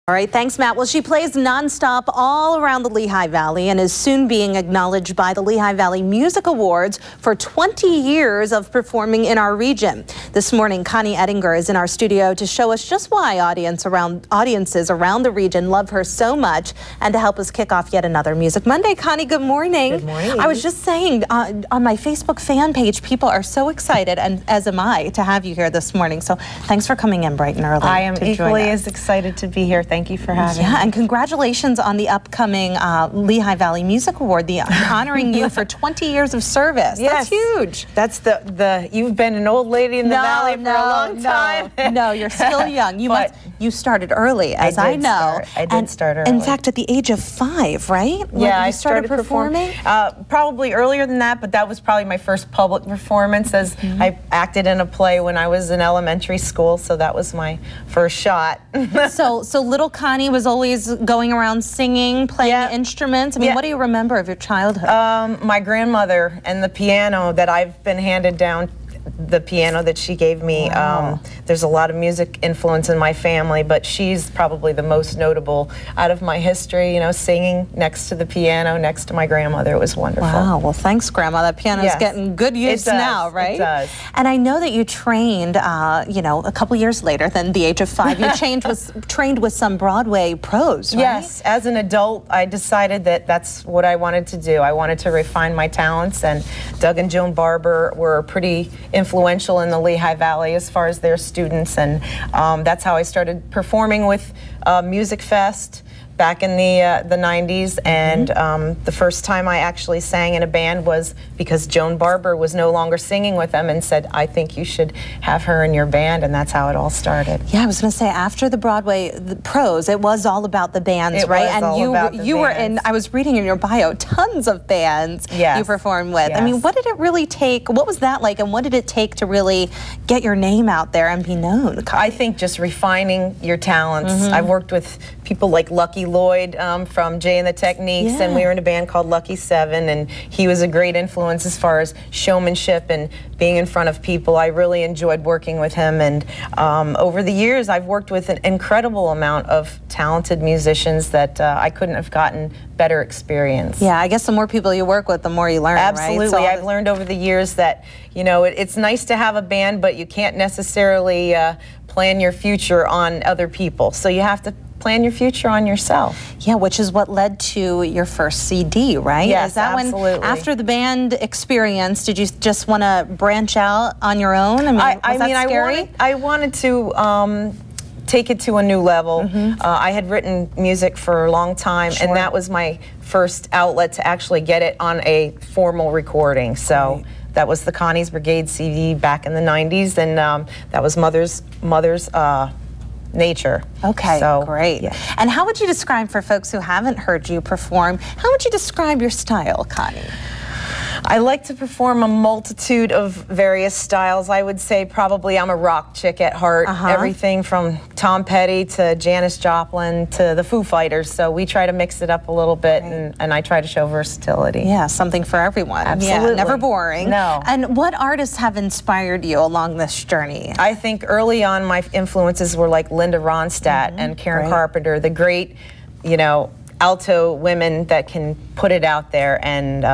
All right, thanks, Matt. Well, she plays nonstop all around the Lehigh Valley and is soon being acknowledged by the Lehigh Valley Music Awards for 20 years of performing in our region. This morning, Connie Edinger is in our studio to show us just why audiences around the region love her so much and to help us kick off yet another Music Monday. Connie, good morning. Good morning. I was just saying on my Facebook fan page, people are so excited, and as am I, to have you here this morning. So thanks for coming in bright and early. I am equally as excited to be here. Thank you for having me. Yeah, and congratulations on the upcoming Lehigh Valley Music Award, honoring you for 20 years of service. Yes. That's huge. That's you've been an old lady in the valley for a long time. No, you're still young. You started early, as I know. I did start early. In fact, at the age of 5, right? Yeah, I started performing? Probably earlier than that, but that was probably my first public performance, as I acted in a play when I was in elementary school, so that was my first shot. So little Connie was always going around singing, playing instruments. I mean, what do you remember of your childhood? My grandmother and the piano that I've been handed down, the piano that she gave me. Wow. There's a lot of music influence in my family, but she's probably the most notable out of my history, you know, singing next to the piano, next to my grandmother. It was wonderful. Wow, well, thanks, Grandma. That piano's getting good use now, right? It does. And I know that you trained, you know, a couple years later than the age of 5. You trained with some Broadway pros, right? Yes, as an adult, I decided that that's what I wanted to do. I wanted to refine my talents, and Doug and Joan Barber were pretty influential in the Lehigh Valley as far as their students, and that's how I started performing with Music Fest back in the 90s, and the first time I actually sang in a band was because Joan Barber was no longer singing with them and said, I think you should have her in your band, and that's how it all started. Yeah, I was going to say, after the Broadway pros, it was all about the bands, right? And you were in, I was reading in your bio, tons of bands you performed with. Yes. I mean, what did it really take, what was that like, and what did it take to really get your name out there and be known? I think just refining your talents. I've worked with people like Lucky Lloyd from Jay and the Techniques, and we were in a band called Lucky 7, and he was a great influence as far as showmanship and being in front of people. I really enjoyed working with him, and over the years I've worked with an incredible amount of talented musicians that I couldn't have gotten better experience. Yeah, I guess the more people you work with, the more you learn, Absolutely. right? So I've learned over the years that, you know, it's nice to have a band, but you can't necessarily plan your future on other people. So you have to plan your future on yourself. Yeah, which is what led to your first CD, right? Yes, is that absolutely. When, after the band experience, did you just want to branch out on your own? I mean, was that scary? I wanted to take it to a new level. I had written music for a long time, and that was my first outlet to actually get it on a formal recording. So that was the Connie's Brigade CD back in the 90s, and that was Mother's Nature. Okay, so, great. Yeah. And how would you describe, for folks who haven't heard you perform, how would you describe your style, Connie? I like to perform a multitude of various styles. I would say probably I'm a rock chick at heart. Everything from Tom Petty to Janis Joplin to the Foo Fighters. So we try to mix it up a little bit, and I try to show versatility. Yeah, something for everyone. Absolutely. Yeah, never boring. No. And what artists have inspired you along this journey? I think early on my influences were like Linda Ronstadt and Karen Carpenter, the great, you know, alto women that can put it out there, and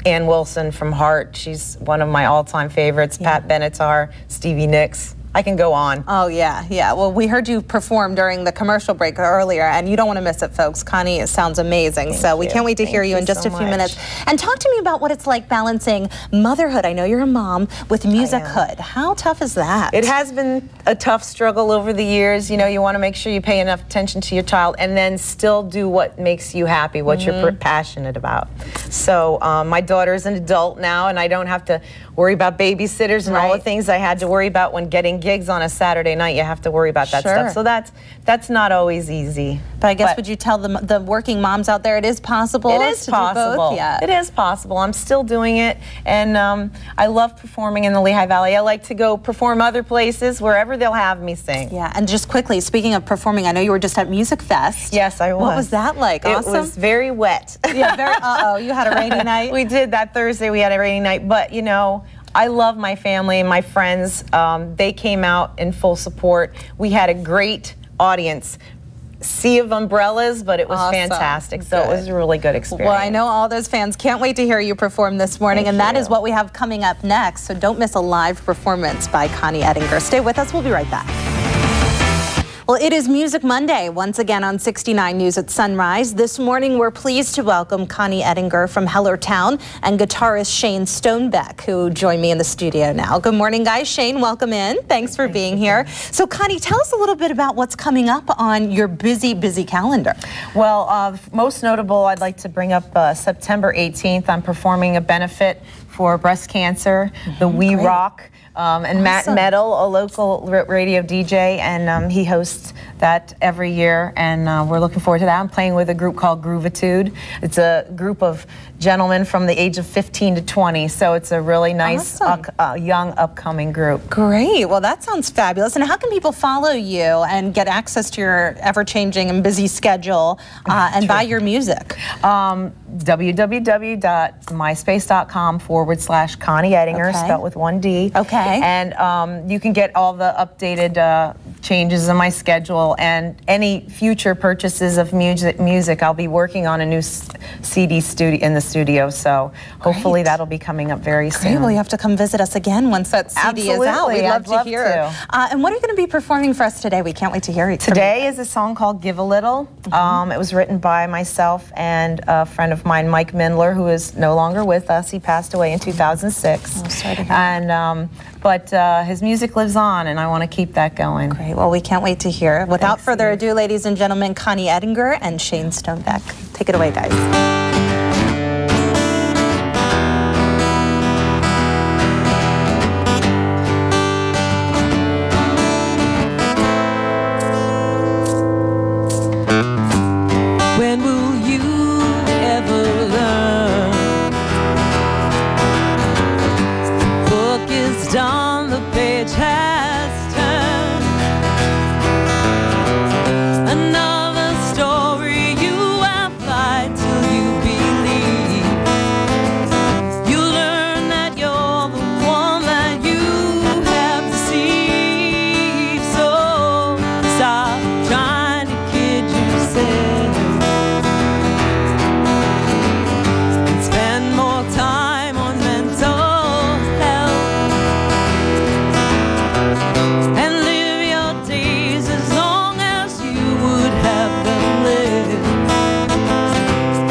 Ann Wilson from Heart, she's one of my all-time favorites, Pat Benatar, Stevie Nicks. I can go on. Oh, yeah, yeah. Well, we heard you perform during the commercial break earlier, and you don't want to miss it, folks. Connie, it sounds amazing. So we can't wait to hear you in just a few minutes. And talk to me about what it's like balancing motherhood, I know you're a mom, with music-hood. How tough is that? It has been a tough struggle over the years. You know, you want to make sure you pay enough attention to your child and then still do what makes you happy, what you're passionate about. So my daughter's an adult now, and I don't have to worry about babysitters and all the things I had to worry about when getting gigs on a Saturday night. You have to worry about that stuff. So that's not always easy. But I guess would you tell the working moms out there it is possible? It is possible. Do both? Yeah. It is possible. I'm still doing it, and I love performing in the Lehigh Valley. I like to go perform other places, wherever they'll have me sing. Yeah, and just quickly, speaking of performing, I know you were just at Music Fest. Yes, I was. What was that like? Awesome? It was very wet. Yeah, very, uh-oh, you had a rainy night? We did that Thursday. We had a rainy night, but you know, I love my family and my friends. They came out in full support. We had a great audience. sea of umbrellas, but it was Awesome. fantastic. So it was a really good experience. Well, I know all those fans can't wait to hear you perform this morning, and that is what we have coming up next. So don't miss a live performance by Connie Edinger. Stay with us. We'll be right back. Well, it is Music Monday, once again on 69 News at Sunrise. This morning, we're pleased to welcome Connie Edinger from Hellertown and guitarist Shane Stonebeck, who join me in the studio now. Good morning, guys. Shane, welcome in. Thanks for being here. So, Connie, tell us a little bit about what's coming up on your busy, busy calendar. Well, most notable, I'd like to bring up September 18th. I'm performing a benefit for breast cancer, the We Rock. And Matt Metal, a local radio DJ, and he hosts that every year, and we're looking forward to that. I'm playing with a group called Groovitude. It's a group of gentlemen from the age of 15 to 20, so it's a really nice, young, upcoming group. Great. Well, that sounds fabulous. And how can people follow you and get access to your ever-changing and busy schedule and buy your music? www.myspace.com/Connie Edinger, spelled with one D. Okay. And you can get all the updated changes in my schedule and any future purchases of music. I'll be working on a new CD in the studio, so hopefully that'll be coming up very soon. Well, you have to come visit us again once that CD is out. We'd love to hear it. And what are you going to be performing for us today? We can't wait to hear it. Today is a song called Give a Little. It was written by myself and a friend of mine, Mike Mindler, who is no longer with us. He passed away in 2006. Oh, sorry to hear. And but his music lives on, and I want to keep that going. Great. Well, we can't wait to hear it. Without further ado, ladies and gentlemen, Connie Edinger and Shane Stonebeck. Take it away, guys. When will you ever learn? Book is done, the page has turned. Another story you have lied till you believe. You learn that you're the one that you have deceived. So stop trying to kid yourself. Spend more time on mental health and live your days as long as you would have them lived,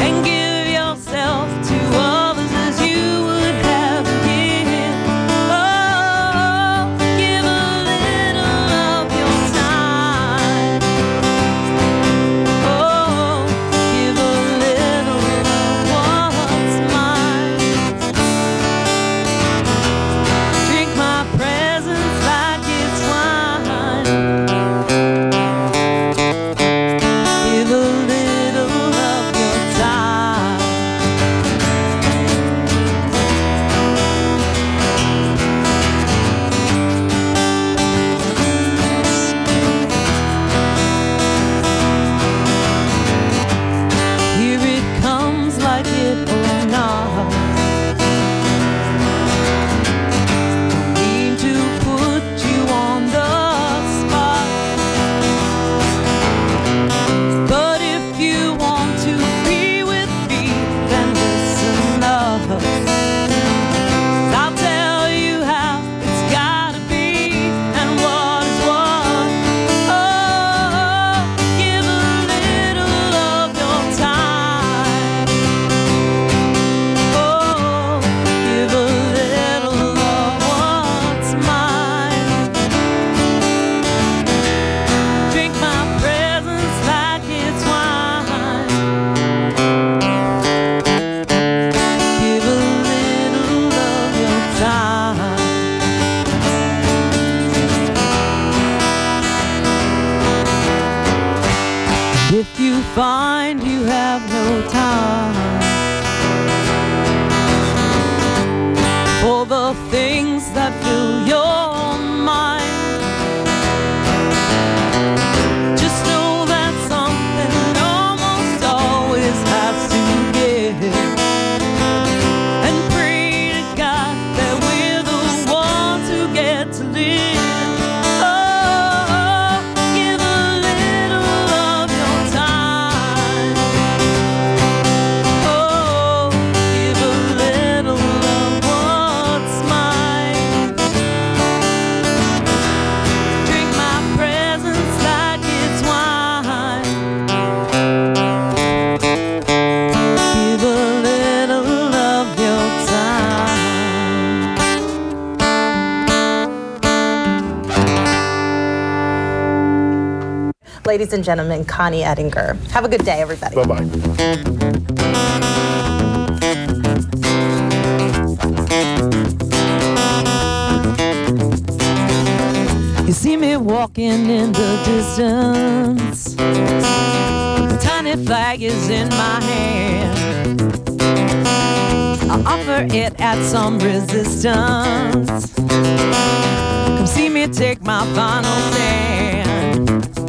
and give yourself to others as you would have given. Oh, give a little of your time. Oh, give a little of what's mine. Drink my presence like it's wine. Give a little of your time. Here it comes, like it or not. Mean to put you on the spot, but if you want to be with me, then listen up. I'll tell you how it's gotta be and what is what. Oh, give a little of your time. Oh, give a little of what's mine. Drink my presence like it's wine. Give a little of your time. If you find you have no time for the things that fill your mind, just know that something almost always has to give, and pray to God that we're the ones who get to live. Oh, give a little of your Ladies and gentlemen, Connie Edinger. Have a good day, everybody. Bye-bye. You see me walking in the distance, a tiny flag is in my hand. I offer it at some resistance. Come see me take my final stand.